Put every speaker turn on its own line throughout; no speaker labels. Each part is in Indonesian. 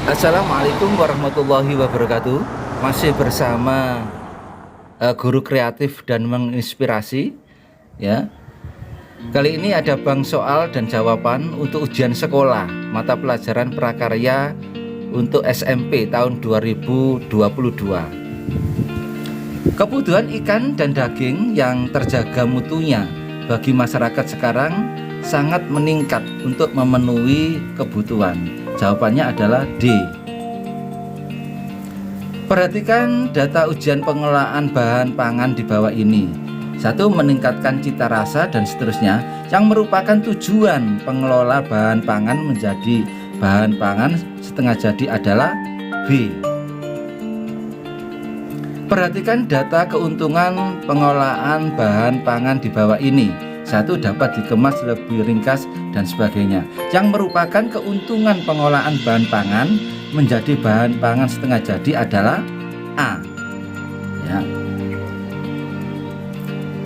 Assalamualaikum warahmatullahi wabarakatuh. Masih bersama guru kreatif dan menginspirasi ya. Kali ini ada bank soal dan jawaban untuk ujian sekolah mata pelajaran prakarya untuk SMP tahun 2022. Kebutuhan ikan dan daging yang terjaga mutunya bagi masyarakat sekarang sangat meningkat untuk memenuhi kebutuhan. Jawabannya adalah D. Perhatikan data ujian pengelolaan bahan pangan di bawah ini. 1. Meningkatkan cita rasa dan seterusnya, yang merupakan tujuan pengelola bahan pangan menjadi bahan pangan setengah jadi adalah B. Perhatikan data keuntungan pengelolaan bahan pangan di bawah ini. 1. Dapat dikemas lebih ringkas dan sebagainya, yang merupakan keuntungan pengolahan bahan pangan menjadi bahan pangan setengah jadi adalah A ya.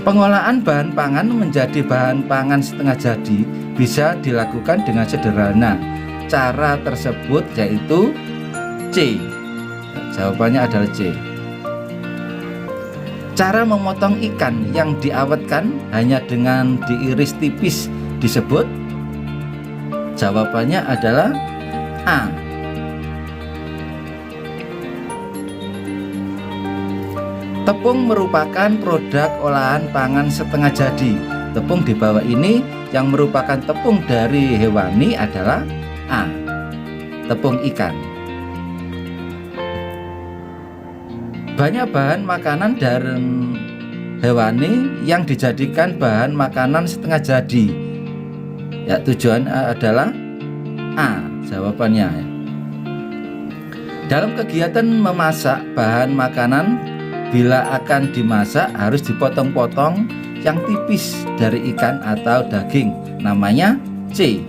Pengolahan bahan pangan menjadi bahan pangan setengah jadi bisa dilakukan dengan sederhana. Cara tersebut yaitu C. Jawabannya adalah C. Cara memotong ikan yang diawetkan hanya dengan diiris tipis disebut? Jawabannya adalah A. Tepung merupakan produk olahan pangan setengah jadi. Tepung di bawah ini yang merupakan tepung dari hewani adalah A. Tepung ikan. Banyak bahan makanan dari hewani yang dijadikan bahan makanan setengah jadi. Ya, tujuan adalah A. Jawabannya. Dalam kegiatan memasak bahan makanan, bila akan dimasak harus dipotong-potong yang tipis dari ikan atau daging, namanya C.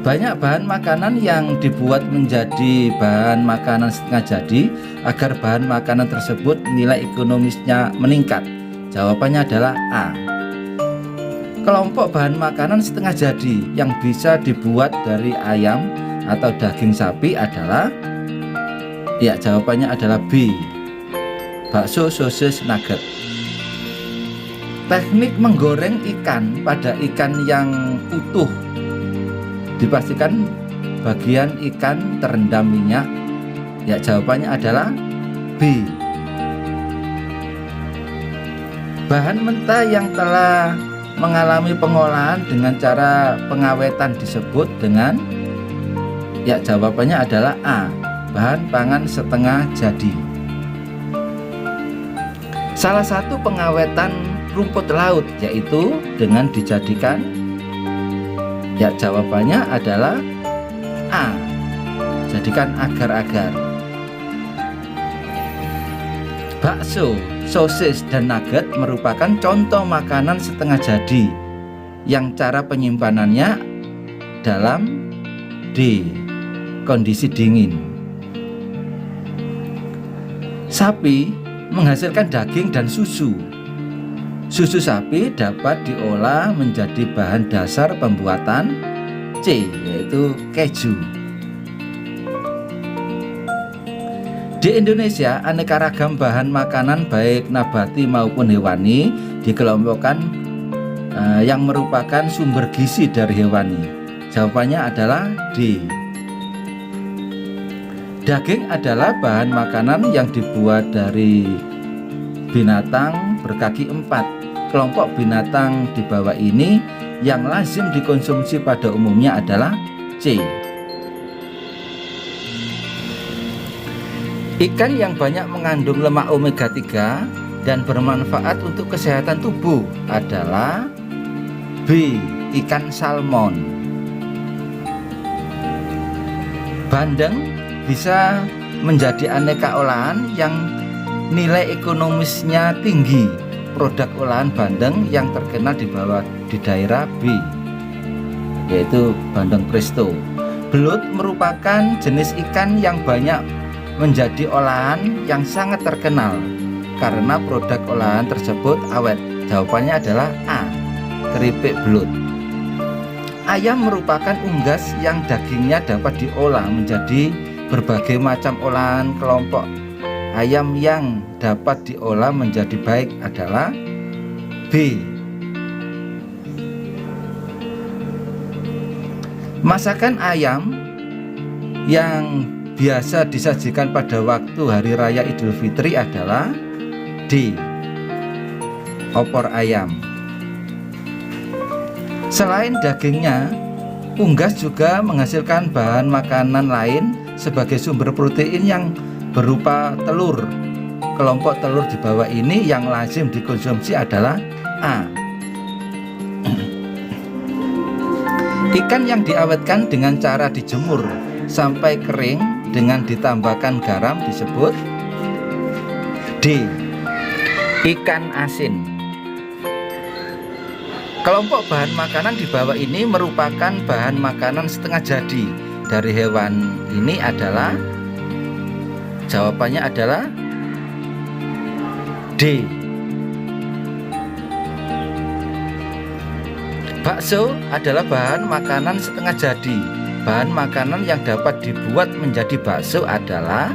Banyak bahan makanan yang dibuat menjadi bahan makanan setengah jadi agar bahan makanan tersebut nilai ekonomisnya meningkat. Jawabannya adalah A. Kelompok bahan makanan setengah jadi yang bisa dibuat dari ayam atau daging sapi adalah, ya, jawabannya adalah B. Bakso, sosis, nugget. Teknik menggoreng ikan pada ikan yang utuh, dipastikan bagian ikan terendam minyak. Ya, jawabannya adalah B. Bahan mentah yang telah mengalami pengolahan dengan cara pengawetan disebut dengan, ya, jawabannya adalah A. Bahan pangan setengah jadi. Salah satu pengawetan rumput laut yaitu dengan dijadikan, ya, jawabannya adalah A. Jadikan agar-agar. Bakso, sosis, dan nugget merupakan contoh makanan setengah jadi yang cara penyimpanannya dalam D. Kondisi dingin. Sapi menghasilkan daging dan susu. Susu sapi dapat diolah menjadi bahan dasar pembuatan C, yaitu keju. Di Indonesia, aneka ragam bahan makanan baik nabati maupun hewani dikelompokkan yang merupakan sumber gizi dari hewani. Jawabannya adalah D. Daging adalah bahan makanan yang dibuat dari binatang berkaki 4. Kelompok binatang di bawah ini yang lazim dikonsumsi pada umumnya adalah C. Ikan yang banyak mengandung lemak omega 3 dan bermanfaat untuk kesehatan tubuh adalah B. Ikan salmon. Bandeng bisa menjadi aneka olahan yang nilai ekonomisnya tinggi. Produk olahan bandeng yang terkenal di daerah B, yaitu bandeng presto. Belut merupakan jenis ikan yang banyak menjadi olahan yang sangat terkenal karena produk olahan tersebut awet. Jawabannya adalah A. Keripik belut. Ayam merupakan unggas yang dagingnya dapat diolah menjadi berbagai macam olahan. Kelompok ayam yang dapat diolah menjadi baik adalah B. Masakan ayam yang biasa disajikan pada waktu hari raya Idul Fitri adalah D. Opor ayam. Selain dagingnya, unggas juga menghasilkan bahan makanan lain sebagai sumber protein yang berupa telur. Kelompok telur di bawah ini yang lazim dikonsumsi adalah A. Ikan yang diawetkan dengan cara dijemur sampai kering dengan ditambahkan garam disebut D. Ikan asin. Kelompok bahan makanan di bawah ini merupakan bahan makanan setengah jadi dari hewan ini adalah, jawabannya adalah D. Bakso adalah bahan makanan setengah jadi. Bahan makanan yang dapat dibuat menjadi bakso adalah,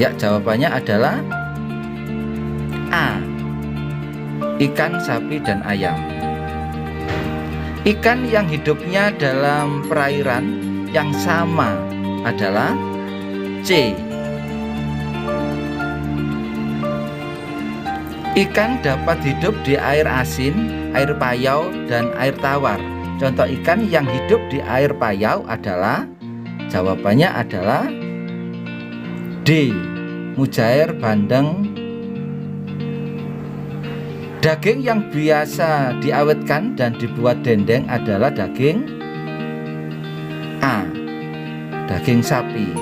ya jawabannya adalah A. Ikan, sapi, dan ayam. Ikan yang hidupnya dalam perairan yang sama adalah C. Ikan dapat hidup di air asin, air payau, dan air tawar. Contoh ikan yang hidup di air payau adalah, jawabannya adalah D. Mujair, bandeng. Daging yang biasa diawetkan dan dibuat dendeng adalah daging A. Daging sapi.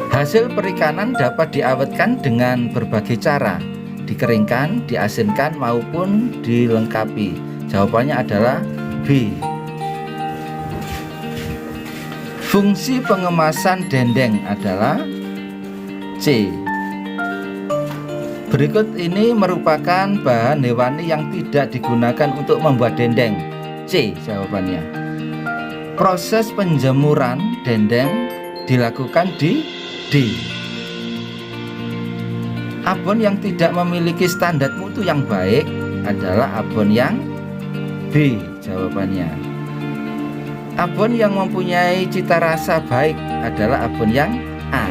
Hasil perikanan dapat diawetkan dengan berbagai cara, dikeringkan, diasinkan, maupun dilengkapi. Jawabannya adalah B. Fungsi pengemasan dendeng adalah C. Berikut ini merupakan bahan hewani yang tidak digunakan untuk membuat dendeng. C jawabannya. Proses penjemuran dendeng dilakukan di D. Abon yang tidak memiliki standar mutu yang baik adalah abon yang B jawabannya. Abon yang mempunyai cita rasa baik adalah abon yang A.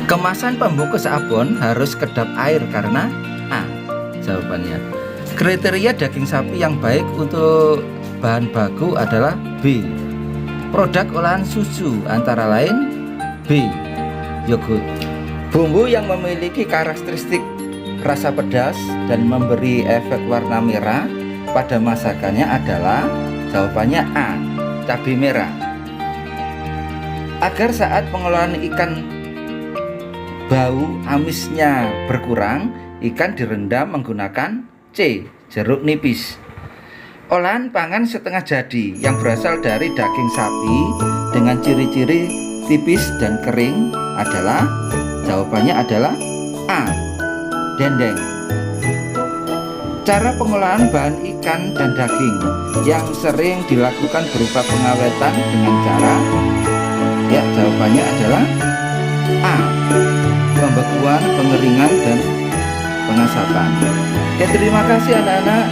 Kemasan pembungkus abon harus kedap air karena A jawabannya. Kriteria daging sapi yang baik untuk bahan baku adalah B. Produk olahan susu antara lain B. Yogurt. Bumbu yang memiliki karakteristik rasa pedas dan memberi efek warna merah pada masakannya adalah, jawabannya A. Cabai merah. Agar saat pengolahan ikan bau amisnya berkurang, ikan direndam menggunakan C. Jeruk nipis. Olahan pangan setengah jadi yang berasal dari daging sapi dengan ciri-ciri tipis dan kering adalah, jawabannya adalah A. Dendeng. Cara pengolahan bahan ikan dan daging yang sering dilakukan berupa pengawetan dengan cara, ya jawabannya adalah A. Pembekuan, pengeringan, dan pengasapan. Oke, terima kasih anak-anak.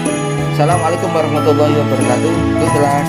Assalamualaikum warahmatullahi wabarakatuh. Good luck.